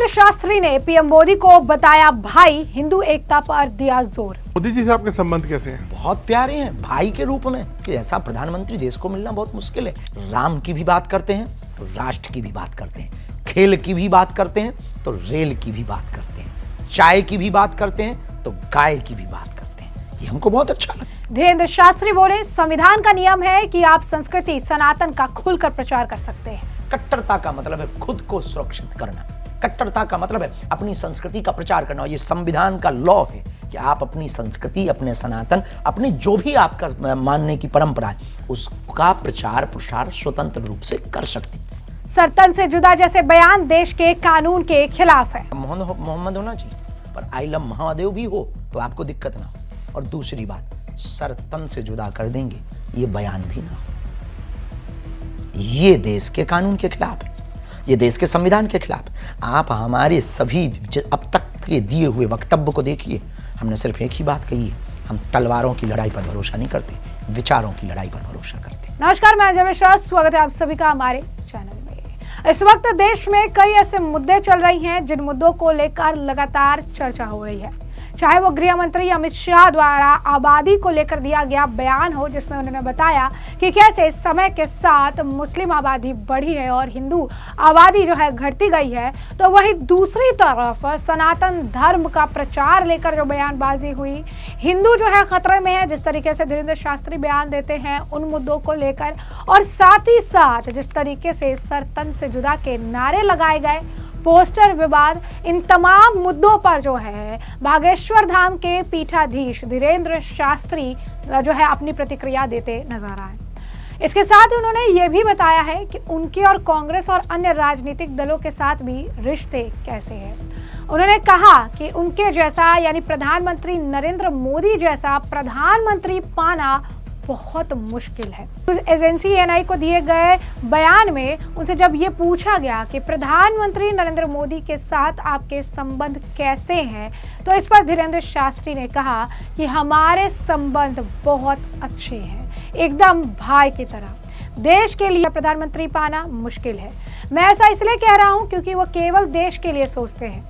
धीरेन्द्र शास्त्री ने पीएम मोदी को बताया भाई, हिंदू एकता पर दिया जोर। मोदी जी से आपके संबंध कैसे हैं? बहुत प्यारे हैं भाई के रूप में कि ऐसा प्रधानमंत्री देश को मिलना बहुत मुश्किल है। राम की भी बात करते हैं तो राष्ट्र की भी बात करते हैं, खेल की भी बात करते हैं तो रेल की भी बात करते हैं, चाय की भी बात करते हैं तो गाय की भी बात करते हैं। ये हमको बहुत अच्छा लगा। धीरेन्द्र शास्त्री बोले, संविधान का नियम है कि आप संस्कृति सनातन का खुलकर प्रचार कर सकते हैं। कट्टरता का मतलब है खुद को सुरक्षित करना, कट्टरता का मतलब है अपनी संस्कृति का प्रचार करना। ये संविधान का लॉ है कि आप अपनी संस्कृति, अपने सनातन, अपनी जो भी आपका मानने की परंपरा है उसका प्रचार प्रसार स्वतंत्र रूप से कर सकती। सरतन से जुदा जैसे बयान देश के कानून के खिलाफ है। मोहम्मद होना चाहिए पर आइलम महादेव भी हो तो आपको दिक्कत ना हो। और दूसरी बात, सरतन से जुदा कर देंगे ये बयान भी ना हो। ये देश के कानून के खिलाफ है, ये देश के संविधान के खिलाफ। आप हमारे सभी अब तक के दिए हुए वक्तव्य को देखिए, हमने सिर्फ एक ही बात कही है, हम तलवारों की लड़ाई पर भरोसा नहीं करते, विचारों की लड़ाई पर भरोसा करते। नमस्कार, मैं अजय मिश्रा, स्वागत है आप सभी का हमारे चैनल में। इस वक्त देश में कई ऐसे मुद्दे चल रही हैं जिन मुद्दों को लेकर लगातार चर्चा हो रही है, चाहे वो गृह मंत्री अमित शाह द्वारा आबादी को लेकर दिया गया बयान हो, जिसमें उन्होंने बताया कि कैसे समय के साथ मुस्लिम आबादी बढ़ी है और हिंदू आबादी जो है घटती गई है, तो वही दूसरी तरफ सनातन धर्म का प्रचार लेकर जो बयानबाजी हुई, हिंदू जो है खतरे में है, जिस तरीके से धीरेन्द्र शास्त्री बयान देते हैं उन मुद्दों को लेकर, और साथ ही साथ जिस तरीके से सरतन से जुदा के नारे लगाए गए, पोस्टर विवाद, इन तमाम मुद्दों पर जो है बागेश्वर धाम के पीठाधीश धीरेन्द्र शास्त्री जो है अपनी प्रतिक्रिया देते नजर आए। इसके साथ ही उन्होंने ये भी बताया है कि उनके और कांग्रेस और अन्य राजनीतिक दलों के साथ भी रिश्ते कैसे हैं। उन्होंने कहा कि उनके जैसा यानी प्रधानमंत्री नरेंद्र मोदी जैसा प्रधानमंत्री पाना बहुत मुश्किल है। एजेंसी एएनआई को दिए गए बयान में उनसे जब ये पूछा गया कि प्रधानमंत्री नरेंद्र मोदी के साथ आपके संबंध कैसे हैं, तो इस पर धीरेन्द्र शास्त्री ने कहा कि हमारे संबंध बहुत अच्छे हैं, एकदम भाई की तरह। देश के लिए प्रधानमंत्री पाना मुश्किल है। मैं ऐसा इसलिए कह रहा हूं क्योंकि वो केवल देश के लिए सोचते हैं।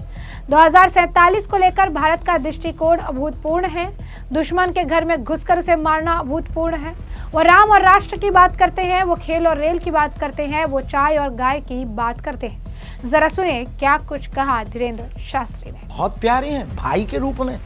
2047 को लेकर भारत का दृष्टिकोण अभूतपूर्ण है। दुश्मन के घर में घुसकर उसे मारना अभूतपूर्ण है। वो राम और राष्ट्र की बात करते हैं, वो खेल और रेल की बात करते हैं, वो चाय और गाय की बात करते हैं। जरा सुने क्या कुछ कहा धीरेन्द्र शास्त्री ने। बहुत प्यारे हैं भाई के रूप में।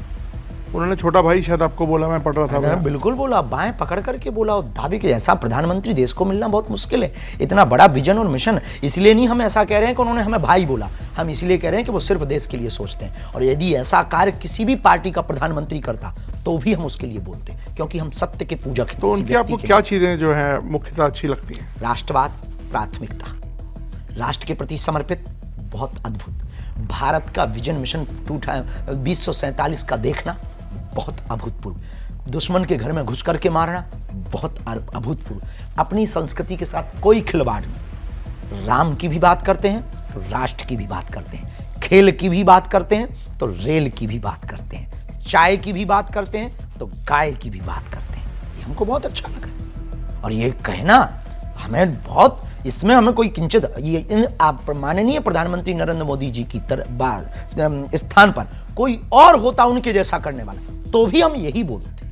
उन्होंने छोटा भाई शायद आपको बोला, मैं पढ़ रहा था। बिल्कुल बोला, बाएं पकड़ करके बोला। और दावे के ऐसा प्रधानमंत्री देश को मिलना बहुत मुश्किल है। इतना बड़ा विजन और मिशन, इसलिए नहीं हम ऐसा कह रहे हैं कि उन्होंने हमें भाई बोला, हम इसलिए कह रहे हैं कि वो सिर्फ देश के लिए सोचते हैं। और यदि ऐसा कार्य किसी भी पार्टी का प्रधानमंत्री करता तो भी हम उसके लिए बोलते, क्योंकि हम सत्य के पूजक हैं। तो उनकी आपको क्या चीजें जो है मुख्यतः अच्छी लगती हैं? राष्ट्रवाद, प्राथमिकता, राष्ट्र के प्रति समर्पित, बहुत अद्भुत। भारत का विजन मिशन 2047 का देखना बहुत अभूतपूर्व। दुश्मन के घर में घुस करके मारना बहुत अभूतपूर्व। अपनी संस्कृति के साथ कोई खिलवाड़ नहीं। राम की भी बात करते हैं तो राष्ट्र की भी बात करते हैं, खेल की भी बात करते हैं तो रेल की भी बात करते हैं, चाय की भी बात करते हैं तो गाय की भी बात करते हैं। ये हमको बहुत अच्छा लगा। और ये कहना हमें बहुत, इसमें हमें कोई किंचित ये आप माननीय प्रधानमंत्री नरेंद्र मोदी जी की स्थान पर कोई और होता उनके जैसा करने वाला तो भी हम यही बोलते।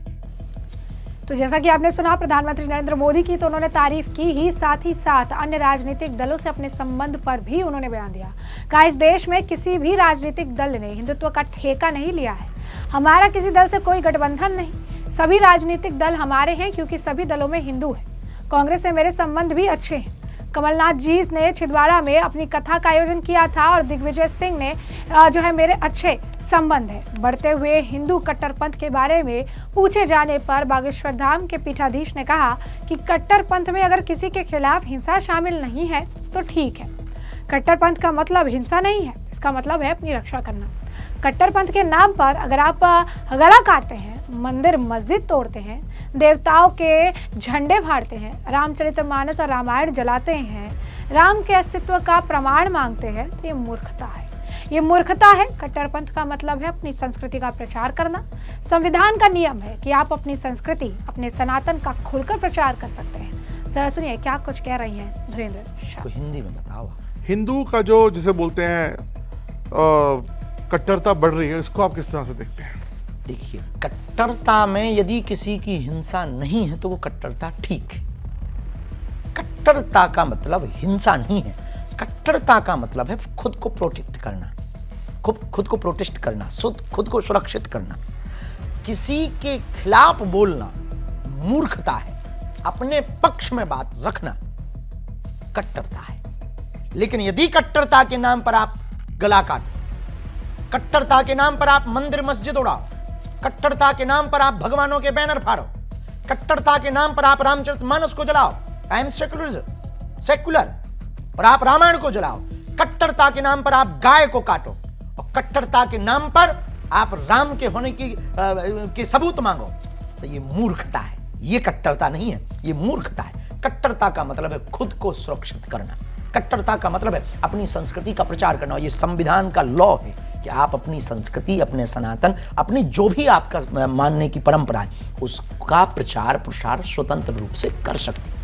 तो जैसा कि आपने सुना प्रधानमंत्री नरेंद्र मोदी की, तो उन्होंने तारीफ की ही, साथ ही साथ अन्य राजनीतिक दलों से अपने संबंध पर भी उन्होंने बयान दिया। कहा इस देश में किसी भी राजनीतिक दल ने हिंदुत्व का ठेका नहीं लिया है। हमारा किसी दल से कोई गठबंधन नहीं, सभी राजनीतिक दल हमारे हैं क्योंकि सभी दलों में हिंदू है। कांग्रेस से मेरे संबंध भी अच्छे हैं। कमलनाथ जी ने छिंदवाड़ा में अपनी कथा का आयोजन किया था और दिग्विजय सिंह ने जो है मेरे अच्छे संबंध है। बढ़ते हुए हिंदू कट्टरपंथ के बारे में पूछे जाने पर बागेश्वर धाम के पीठाधीश ने कहा कि कट्टरपंथ में अगर किसी के खिलाफ हिंसा शामिल नहीं है तो ठीक है। कट्टरपंथ का मतलब हिंसा नहीं है, इसका मतलब है अपनी रक्षा करना। कट्टरपंथ के नाम पर अगर आप गला काटते हैं, मंदिर मस्जिद तोड़ते हैं, देवताओं के झंडे फाड़ते हैं, रामचरितमानस और रामायण जलाते हैं, राम के अस्तित्व का प्रमाण मांगते हैं, तो ये मूर्खता है। ये मूर्खता है। कट्टरपंथ का मतलब है अपनी संस्कृति का प्रचार करना। संविधान का नियम है कि आप अपनी संस्कृति, अपने सनातन का खुलकर प्रचार कर सकते हैं। जरा सुनिए क्या कुछ कह रही हैं धीरेन्द्र शाह। हिंदी में बताओ। हिंदू का जो जिसे बोलते हैं कट्टरता बढ़ रही है, इसको आप किस तरह से देखते हैं? देखिए, कट्टरता में यदि किसी की हिंसा नहीं है तो वो कट्टरता ठीक है। कट्टरता का मतलब हिंसा नहीं है। कट्टरता का मतलब है खुद को प्रोटेक्ट करना, खुद को प्रोटेस्ट करना, खुद को सुरक्षित करना। किसी के खिलाफ बोलना मूर्खता है, अपने पक्ष में बात रखना कट्टरता है। लेकिन यदि कट्टरता के नाम पर आप गला काटो, कट्टरता के नाम पर आप मंदिर मस्जिद उड़ाओ, कट्टरता के नाम पर आप भगवानों के बैनर फाड़ो, कट्टरता के नाम पर आप रामचरितमानस को जलाओ, आई एम सेक्युलर, और आप रामायण को जलाओ, कट्टरता के नाम पर आप गाय को काटो, और कट्टरता के नाम पर आप राम के होने की सबूत मांगो, तो ये मूर्खता है। ये कट्टरता नहीं है, ये मूर्खता है। कट्टरता का मतलब है खुद को सुरक्षित करना। कट्टरता का मतलब है अपनी संस्कृति का प्रचार करना। ये संविधान का लॉ है कि आप अपनी संस्कृति, अपने सनातन, अपनी जो भी आपका मानने की परंपरा है, उसका प्रचार प्रसार स्वतंत्र रूप से कर सकते हैं।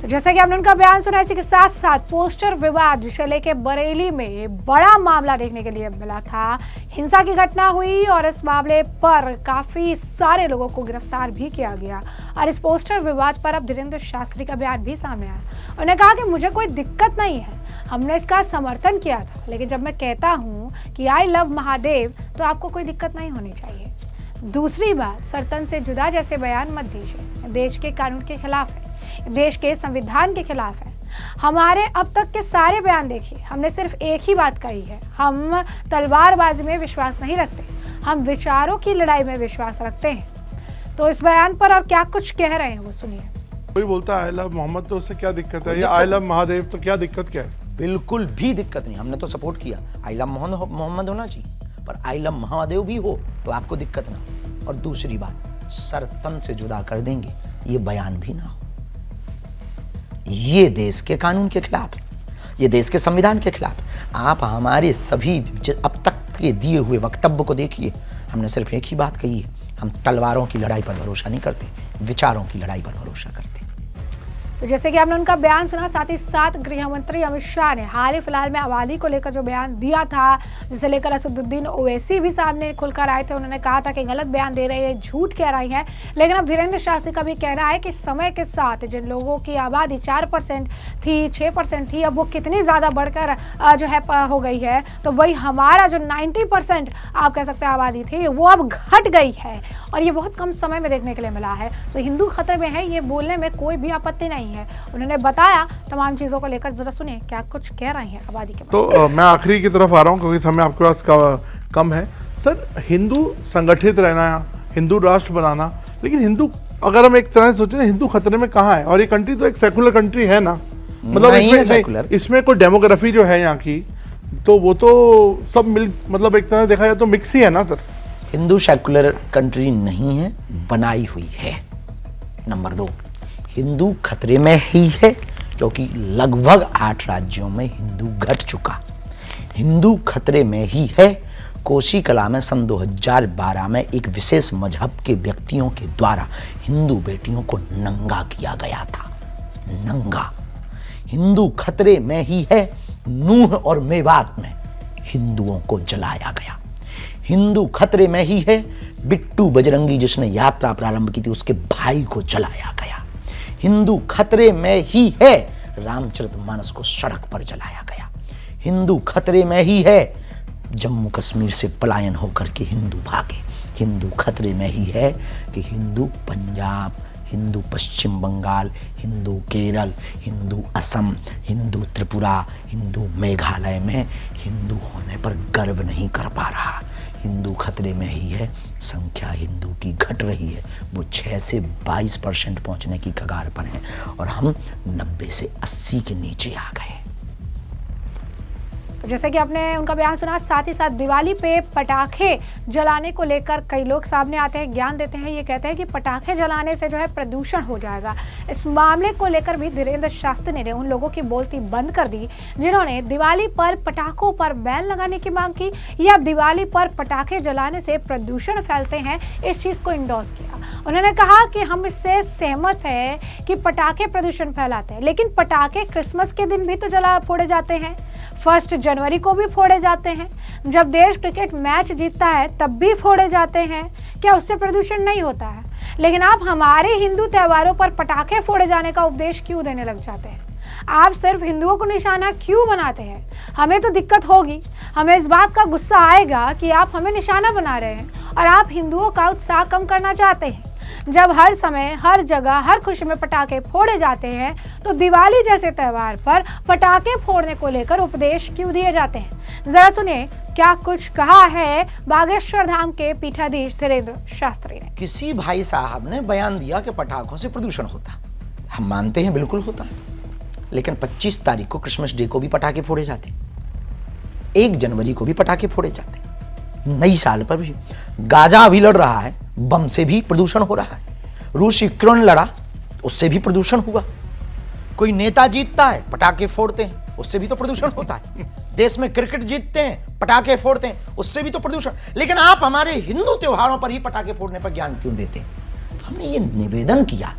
तो जैसा कि आपने उनका बयान सुना, इसी के साथ साथ पोस्टर विवाद जिसे लेके बरेली में बड़ा मामला देखने के लिए मिला था। हिंसा की घटना हुई और इस मामले पर काफी सारे लोगों को गिरफ्तार भी किया गया। और इस पोस्टर विवाद पर अब धीरेन्द्र शास्त्री का बयान भी सामने आया। उन्होंने कहा कि मुझे कोई दिक्कत नहीं है, हमने इसका समर्थन किया था, लेकिन जब मैं कहता हूँ कि आई लव महादेव तो आपको कोई दिक्कत नहीं होनी चाहिए। दूसरी बात, सर्तन से जुदा जैसे बयान मत दीजिए, देश के कानून के खिलाफ है, देश के संविधान के खिलाफ है। हमारे अब तक के सारे बयान देखिए, हमने सिर्फ एक ही बात कही है, हम तलवारबाजी में विश्वास नहीं रखते, हम विचारों की लड़ाई में विश्वास रखते हैं। तो इस बयान पर और क्या कुछ कह रहे हैं वो सुनिए। कोई बोलता है आई लव मोहम्मद, तो उससे क्या दिक्कत है? या आई लव महादेव, तो क्या दिक्कत क्या है? बिल्कुल भी दिक्कत नहीं, हमने तो सपोर्ट किया। आई लव मोहम्मद होना चाहिए, पर आई लव महादेव भी हो तो आपको दिक्कत ना हो। और दूसरी बात, सर्तन से जुदा कर देंगे, ये बयान भी ना हो। ये देश के कानून के खिलाफ है, ये देश के संविधान के खिलाफ है। आप हमारे सभी अब तक के दिए हुए वक्तव्य को देखिए, हमने सिर्फ एक ही बात कही है, हम तलवारों की लड़ाई पर भरोसा नहीं करते, विचारों की लड़ाई पर भरोसा करते। तो जैसे कि आपने उनका बयान सुना, साथ ही साथ गृह मंत्री अमित शाह ने हाल ही फिलहाल में आबादी को लेकर जो बयान दिया था, जिसे लेकर असदुद्दीन ओवैसी भी सामने खुलकर आए थे। उन्होंने कहा था कि गलत बयान दे रही है, झूठ कह रही है। लेकिन अब धीरेन्द्र शास्त्री का भी कहना है कि समय के साथ जिन लोगों की आबादी 4% थी, 6% थी, अब वो कितनी ज़्यादा बढ़कर जो है हो गई है। तो वही हमारा जो 90% आप कह सकते हैं आबादी थी, वो अब घट गई है, और ये बहुत कम समय में देखने के लिए मिला है। तो हिंदू खतरे में है, ये बोलने में कोई भी आपत्ति नहीं है। उन्होंने बताया तमाम चीजों को लेकर, जरा सुनिए क्या कुछ कह रहे हैं आबादी के बारे में। तो मैं आखिरी की तरफ आ रहा हूँ क्योंकि समय आपके पास कम है। सर, हिंदू संगठित रहना, हिंदू राष्ट्र बनाना, लेकिन हिंदू, अगर हम एक तरह से सोचें, हिंदू खतरे में कहाँ है? और ये कंट्री तो एक सेकुलर कंट्री है ना, मतलब इसमें कोई डेमोग्राफी जो है यहाँ की, तो वो तो सब मतलब एक तरह से देखा जाए तो मिक्स ही है ना सर। हिंदू सेकुलर कंट्री नहीं है, बनाई हुई है। नंबर 2, हिंदू खतरे में ही है क्योंकि लगभग 8 राज्यों में हिंदू घट चुका। हिंदू खतरे में ही है, कोसी कला में सन 2012 में एक विशेष मजहब के व्यक्तियों के द्वारा हिंदू बेटियों को नंगा किया गया था। नंगा। हिंदू खतरे में ही है, नूह और मेवात में हिंदुओं को जलाया गया। हिंदू खतरे में ही है, बिट्टू बजरंगी जिसने यात्रा प्रारंभ की थी उसके भाई को जलाया गया। हिंदू खतरे में ही है, रामचरितमानस को सड़क पर जलाया गया। हिंदू खतरे में ही है, जम्मू कश्मीर से पलायन होकर के हिंदू भागे। हिंदू खतरे में ही है कि हिंदू पंजाब, हिंदू पश्चिम बंगाल, हिंदू केरल, हिंदू असम, हिंदू त्रिपुरा, हिंदू मेघालय में हिंदू होने पर गर्व नहीं कर पा रहा। हिंदू खतरे में ही है, संख्या हिंदू की घट रही है, वो 6 से 22% पहुंचने की कगार पर है और हम 90 से 80 के नीचे आ गए। तो जैसे कि आपने उनका बयान सुना, साथ ही साथ दिवाली पे पटाखे जलाने को लेकर कई लोग सामने आते हैं, ज्ञान देते हैं। ये कहते हैं कि पटाखे जलाने से जो है प्रदूषण हो जाएगा। इस मामले को लेकर भी धीरेन्द्र शास्त्री ने उन लोगों की बोलती बंद कर दी जिन्होंने दिवाली पर पटाखों पर बैन लगाने की मांग की या दिवाली पर पटाखे जलाने से प्रदूषण फैलते हैं, इस चीज को इंडोर्स किया। उन्होंने कहा कि हम इससे सहमत है कि पटाखे प्रदूषण फैलाते हैं, लेकिन पटाखे क्रिसमस के दिन भी तो फोड़े जाते हैं। 1 जनवरी को भी फोड़े जाते हैं। जब देश क्रिकेट मैच जीतता है तब भी फोड़े जाते हैं। क्या उससे प्रदूषण नहीं होता है? लेकिन आप हमारे हिंदू त्योहारों पर पटाखे फोड़े जाने का उपदेश क्यों देने लग जाते हैं? आप सिर्फ हिंदुओं को निशाना क्यों बनाते हैं? हमें तो दिक्कत होगी, हमें इस बात का गुस्सा आएगा कि आप हमें निशाना बना रहे हैं और आप हिंदुओं का उत्साह कम करना चाहते हैं। जब हर समय, हर जगह, हर खुशी में पटाखे फोड़े जाते हैं तो दिवाली जैसे त्योहार पर पटाखे फोड़ने को लेकर उपदेश क्यों दिए जाते हैं? जरा सुनिए क्या कुछ कहा है बागेश्वर धाम के पीठाधीश धीरेन्द्र शास्त्री ने। किसी भाई साहब ने बयान दिया कि पटाखों से प्रदूषण होता। हम मानते हैं बिल्कुल होता है, लेकिन 25 तारीख को क्रिसमस डे को भी पटाखे फोड़े जाते, 1 जनवरी को भी पटाखे फोड़े जाते, नई साल पर भी। गाजा अभी लड़ रहा है, बम से भी प्रदूषण हो रहा है। रूस यूक्रेन लड़ा, उससे भी प्रदूषण हुआ। कोई नेता जीतता है, पटाखे फोड़ते हैं, उससे भी तो प्रदूषण होता है। देश में क्रिकेट जीतते हैं, पटाखे फोड़ते हैं, उससे भी तो प्रदूषण। लेकिन आप हमारे हिंदू त्योहारों पर ही पटाखे फोड़ने पर ज्ञान क्यों देते हैं? हमने ये निवेदन किया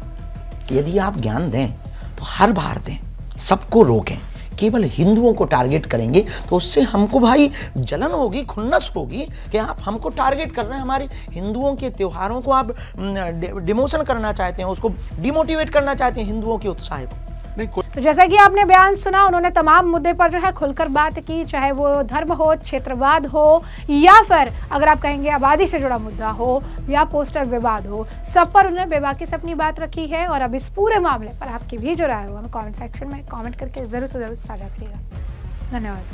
कि यदि आप ज्ञान दें तो हर बार दें, सबको रोकें। केवल हिंदुओं को टारगेट करेंगे तो उससे हमको भाई जलन होगी, खुन्नस होगी कि आप हमको टारगेट कर रहे हैं। हमारे हिंदुओं के त्योहारों को आप डिमोशन करना चाहते हैं, उसको डिमोटिवेट करना चाहते हैं हिंदुओं के उत्साह को। तो जैसा कि आपने बयान सुना, उन्होंने तमाम मुद्दे पर जो है खुलकर बात की, चाहे वो धर्म हो, क्षेत्रवाद हो, या फिर अगर आप कहेंगे आबादी से जुड़ा मुद्दा हो या पोस्टर विवाद हो, सब पर उन्होंने बेबाकी से अपनी बात रखी है। और अब इस पूरे मामले पर आपकी भी जो राय हो हमें कमेंट सेक्शन में कमेंट करके जरूर से जरूर साझा करिएगा। धन्यवाद।